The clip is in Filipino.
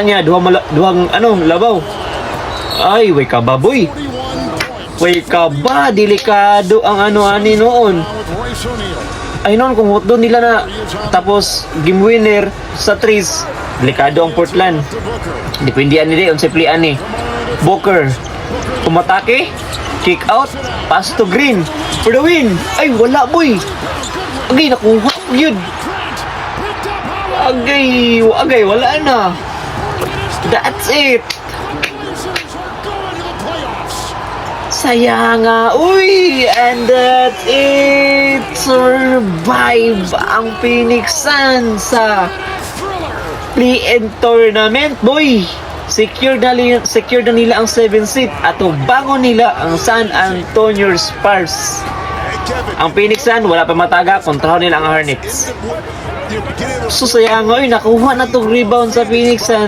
niya duhang labaw. Ay, way ka ba, boy? Way ka ba? Delikado ang ani noon. Ay noon, kung doon nila na tapos game winner sa trees, delikado ang Portland. Depende ani on simply ani. Booker umatake, kick out, pass to Green for the win. Ay, wala, boy. Agay, nakuha yun. Agay, wala na. That's it. Sayang nga. Uy, and that's it. Survive ang Phoenix Suns sa play-in tournament, boy. Secure na nila ang 7th seed at bangon nila ang San Antonio Spurs. Ang Phoenix Suns wala pa mataga, kontrahan nila ang Hornets. So sayang nga, nakuha na tong rebound sa Phoenix Suns.